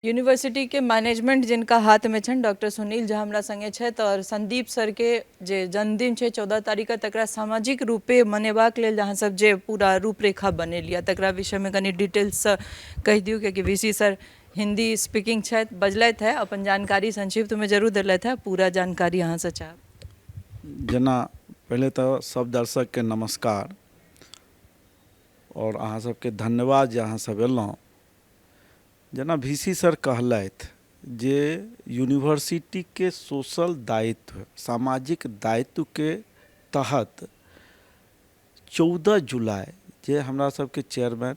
University के management जिनका हाथ में छन डॉक्टर सुनील झा हमरा संगे छथि और संदीप सर के जे जन्मदिन छै 14 तारीख तकरा सामाजिक रूपे मनेबाक लेल अहाँ सब जे पूरा रूपरेखा बनेलिए तकरा विषय में कनी डिटेल्स से कहि दियौ कि वीसी सर हिंदी स्पीकिंग छथि बजलथि है अपन जानकारी संक्षिप्त में जरूर देलथि है पूरा जानकारी अहाँ से चाहब। जना पहले तो सब दर्शक के नमस्कार और अहाँ सबके धन्यवाद जे अहाँ सब एलहुँ। जना वीसी सर कहलथि जे यूनिवर्सिटी के सोशल दायित्व सामाजिक दायित्व के तहत 14 जुलाई जे हमरा सबके चेयरमैन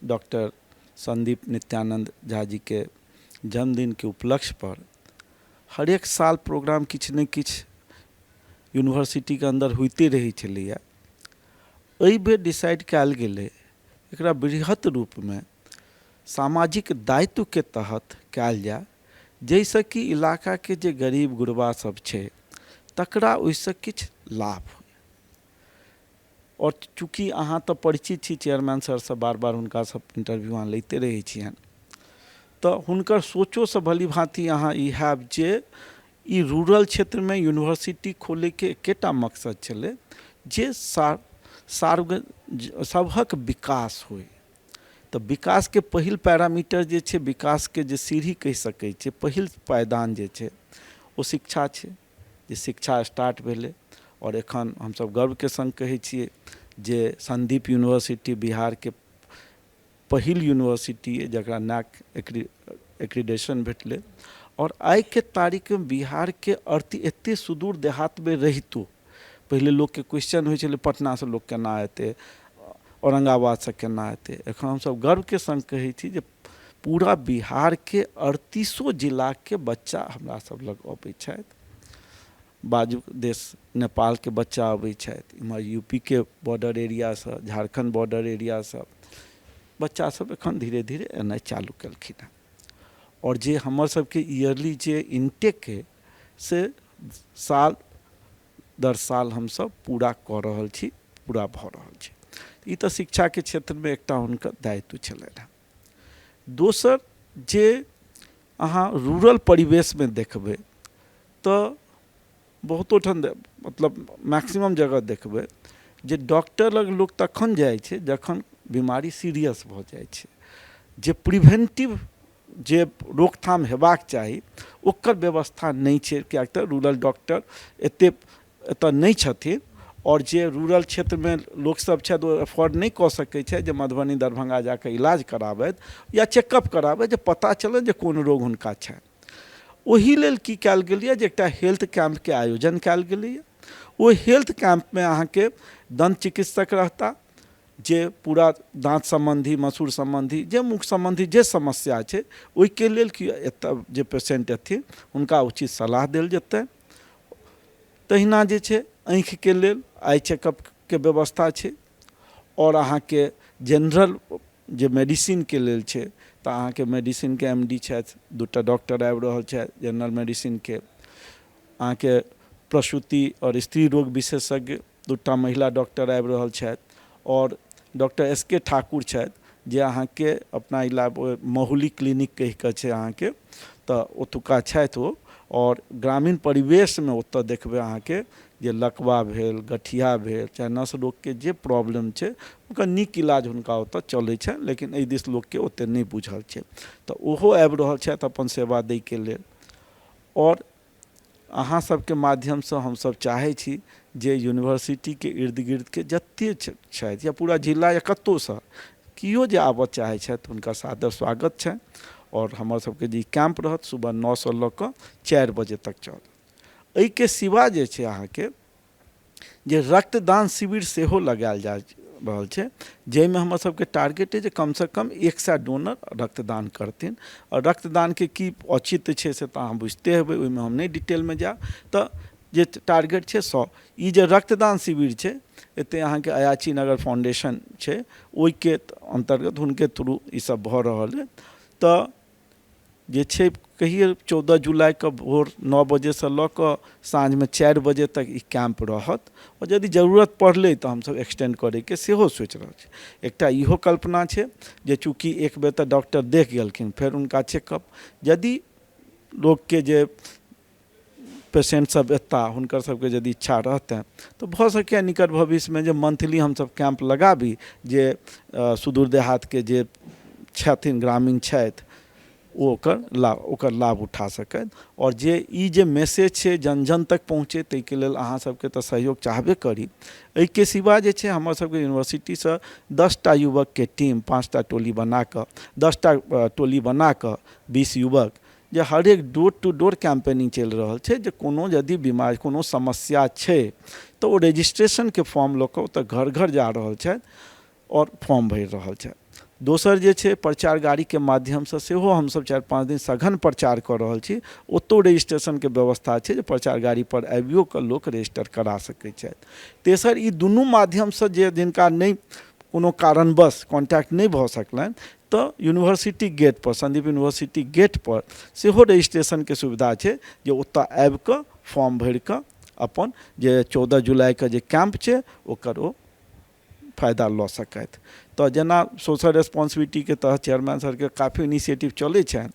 डॉक्टर संदीप नित्यानंद झा जी के जन्मदिन के उपलक्ष्य पर हर एक साल प्रोग्राम किछ ने किछ यूनिवर्सिटी के अंदर होते रही छलैया। एहि बेर डिसाइड कयल गेलै एकरा बृहत रूप में सामाजिक दायित्व के तहत कयल जाय जैसे कि इलाका के जे गरीब गुरबा सब छै तकरा ओहिसँ किछु लाभ हो। और चूँकि अहाँ तो परिचित छी चेयरमैन सर से बार बार हुनका सब इंटरव्यू अहाँ लैते रहै छियनि तो हुनकर सोचो से भली भांति अहाँ ई हैब जे ई रूरल क्षेत्र में यूनिवर्सिटी खोले के एकेटा मकसद छलै जे सबहक विकास होय। तो विकास के पहिल पैरामीटर जे छै विकास के जे सीढ़ी कहि सकै छै पहिल पायदान जे छै ओ शिक्षा छै जे शिक्षा स्टार्ट भेलै और एखन हम सब गर्व के संग कहै छियै जे संदीप यूनिवर्सिटी बिहार के पहिल यूनिवर्सिटी है जकरा नैक एक्रीडेशन भेटलै और आइ के तारीख में बिहार के अर्थ एते सुदूर देहात में रहितो पहले लोग के क्वेश्चन होइ छलै पटना से लोग केना एतै औरंगाबाद से केना एतै एखन हम सब गर्व के संग कहै छी जे पूरा बिहार के 38 जिला के बच्चा हमरा सब लग अबै छथि। बाजू देश नेपाल के बच्चा अबै छथि इम्हर यूपी के बॉर्डर एरिया से झारखंड बॉर्डर एरिया से बच्चा सब एखन धीरे धीरे एनाइ चालू केलखिन हैं और जे हमर सबके ईयरली जे इनटेक है से साल दर साल हम सब पूरा कऽ रहल छी पूरा भऽ रहल छी। ई तो शिक्षा के क्षेत्र में एकटा हुनकर दायित्व छलनि। दोसर जे अहाँ रूरल परिवेश में देखबै तो बहुतो ठाम मतलब मैक्सिमम जगह देखबै जे डॉक्टर लग लोग तखन जाइ छै जखन बीमारी सीरियस भऽ जाइ छै जे प्रिवेंटिव जे रोकथाम हेबाक चाही ओकर व्यवस्था नहीं छै कियाक तऽ रूरल डॉक्टर एतऽ नहीं छथिन और जे रूरल क्षेत्र में लोक सब छथि ओ अफोर्ड नहीं कऽ सकै छै जे मधुबनी दरभंगा जाके इलाज कराबैत या चेकअप कराबैत जे पता चलै जे कोन रोग हुनका छनि। ओहि लेल की कयल गेलैए जे एकटा हेल्थ कैंप के आयोजन कयल गेलैए। ओहि हेल्थ कैंप में अहाँके दंत चिकित्सक रहता जे पूरा दाँत संबंधी मसूड़ संबंधी जे मुख संबंधी जे समस्या छै ओहिके लेल कि एतऽ जे पेशेंट एथिन हुनका उचित सलाह देल जेतै। तहिना जे छै आँखि के लेल आई चेकअप के व्यवस्था छै और अहाँ के जनरल जे मेडिसिन के लेल छै तऽ अहाँ के मेडिसिन के एमडी छथि दूटा डॉक्टर आबि रहल छथि जनरल मेडिसिन के अहाँ के प्रसूति और स्त्री रोग विशेषज्ञ दूटा महिला डॉक्टर आबि रहल छथि और डॉक्टर एस.के. ठाकुर छथि जे अहाँ के अपना इलाका महुली क्लिनिक कहि कऽ छै अहाँ के तऽ ओतुका छथि ओ और ग्रामीण परिवेश में ओतऽ देखबै अहाँ के जे लकवा भेल गठिया भेल चाहे नस रोग के जे प्रॉब्लम छै ओकर नीक इलाज हुनका ओतऽ चलै छनि लेकिन एहि दिस लोक के ओते नहीं बुझल छै तऽ ओहो आबि रहल छथि अपन सेवा दै के लेल। और अहाँ सबके माध्यम से हम सब चाहै छी जे यूनिवर्सिटी के इर्द गिर्द के जते छथि या पूरा जिला या कतौ से कियो जे आबऽ चाहै छथि हुनका सादर स्वागत छनि और हमर सबके जे कैंप रहत सुबह 9 से लऽ कऽ 4 बजे तक चलत। एहि के सिवा जे छै अहाँ के जे रक्तदान शिविर सेहो लगायल जा रहल छै जाहिमे हमर सबके टारगेट है जे कम से कम 100 डोनर रक्तदान करथिन और रक्तदान के की औचित्य छै से तऽ अहाँ बुझते हेबै ओहिमे हम नहीं डिटेल में जायब। तऽ जे टारगेट छै 100 ई जे रक्तदान शिविर छै एते अहाँ के अयाची नगर फाउंडेशन छै ओहि के अंतर्गत हुनके थ्रू ई सब भऽ रहल है। तऽ जे छै कहिए 14 जुलाई के भोर 9 बजे से लऽ कऽ साँझ में 4 बजे तक ई कैंप रहत और यदि जरूरत पड़लै तऽ हमसब एक्सटेंड करैके सेहो सोचि रहल छी। एकटा इहो कल्पना छै जे चूँकि एक बेर तऽ डॉक्टर देख गेलखिन, फेर हुनका चेकअप, यदि लोकके जे पेशेंट सब एता हुनकर सबके यदि इच्छा रहतनि तऽ भऽ सकैए निकट भविष्यमे जे मंथली हमसब कैंप लगाबी, जे सुदूर देहातके जे छथिन, ग्रामीण छथि, ओ ओकर लाभ उठा सकथि। और जे ई जे मैसेज छै जन जन तक पहुँचे, ताहिके लेल अहाँ सबके तऽ सहयोग चाहबे करी। एहिके सिवा जे छै हमर सबके यूनिवर्सिटीसँ 10टा युवकके टीम, 5टा टोली बना कऽ, 10टा टोली बना कऽ 20 युवक, जे हरेक डोर टू डोर कैंपेनिंग चलि रहल छै, जे कोनो यदि बीमारी, कोनो समस्या छै तऽ ओ रजिस्ट्रेशनके फॉर्म लऽ कऽ ओतऽ घर घर जा रहल छथि और फॉर्म भरि रहल छथि। दोसर जे छै प्रचार गाड़ीके माध्यमसँ सेहो हमसब 4-5 दिन सघन प्रचार कऽ रहल छी। ओतौ रजिस्ट्रेशनके व्यवस्था छै जे प्रचार गाड़ीपर आबियो कऽ लोक रजिस्टर करा सकै छथि। तेसर ई दुनू माध्यमसँ जे जिनका नहि कोनो कारणवश कॉन्टैक्ट नहीं भऽ सकलनि तऽ यूनिवर्सिटी गेट पर, संदीप यूनिवर्सिटी गेट पर सेहो रजिस्ट्रेशन के सुविधा छै, जे ओतऽ आबि कऽ फॉर्म भरि कऽ अपन जे 14 जुलाई के जे कैंप छै ओकर ओ फायदा लऽ सकथि। तऽ जेना सोशल रेस्पॉन्सिबिलिटीके तहत चेयरमैन सरके काफ़ी इनिशिएटिव चलै छनि,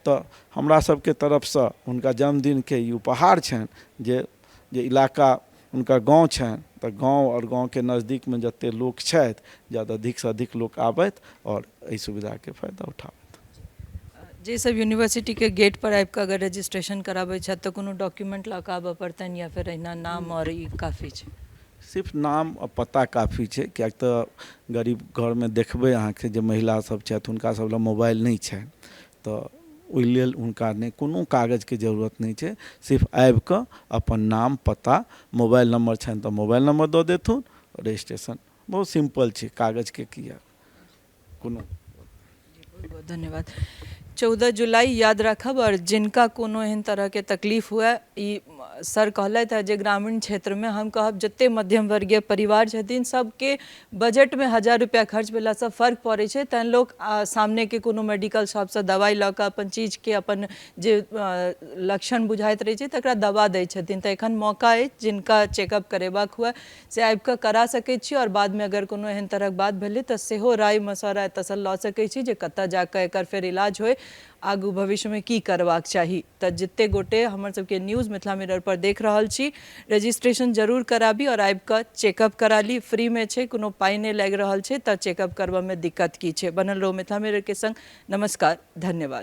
तऽ हमरा सबके तरफसँ हुनका जन्मदिनके ई उपहार छनि जे इलाका हुनकर गाँव छनि, तऽ गाँव और गाँव के नज़दीक में जते लोक छथि, ज़्यादा अधिक से अधिक लोक आबथि और एहि सुविधाके फायदा उठाबथि। जे सब यूनिवर्सिटी के गेट पर आबि कऽ अगर रजिस्ट्रेशन कराबै छथि तऽ कोनो डॉक्यूमेंट लऽ कऽ आबऽ पड़तनि या फिर अहिना नाम और ई काफ़ी छै? सिर्फ नाम और पता काफ़ी छै, किएक तऽ गरीब घरमे देखबै अहाँके जे महिला सब छथि हुनका सब लग मोबाइल नहीं छनि, तऽ ओहि लेल हुनका नहि कोनो कागजके जरूरत नहीं छै। सिर्फ आबि कऽ अपन नाम, पता, मोबाइल नंबर छनि तऽ मोबाइल नंबर दऽ देथुन, रजिस्ट्रेशन बहुत सिंपल छै, कागजके किया कोनो। बहुत बहुत धन्यवाद। 14 जुलाई याद रखब और जिनका कोनो एहन तरह के तकलीफ हुए, ई सर कहलथि है जे ग्रामीण क्षेत्र में हम कहब जते मध्यम वर्गीय परिवार छथिन सबके बजट में 1000 रुपया खर्च भेला से फर्क पड़े छै, तहन लोग सामने के कोनो मेडिकल शॉप से दवाई लऽ कऽ अपन चीज के अपन जे लक्षण बुझाइत रहे छै तकरा दबा दै छथिन। तऽ एखन मौका अछि जिनका चेकअप करेबाक हुए से आबि कऽ करा सकैत छी और बाद में अगर कोनो एहन तरहक बात भेलै तऽ सेहो राय मशवरा एतऽसँ लऽ सकैत छी जे कतऽ जाकऽ एकर फेर इलाज होय, आगू भविष्य में की करबाक चाही। तऽ जते गोटे हमर सबके न्यूज़ मिथिला मिरर पर देख रहल छी, रजिस्ट्रेशन जरूर कराबी और आबि कऽ चेकअप करा ली, फ्री में छै, कोनो पाई नहीं लागि रहल छै, तऽ चेकअप करबऽ में दिक्कत की छै। बनल रहो मिथिला मिरर के संग। नमस्कार, धन्यवाद।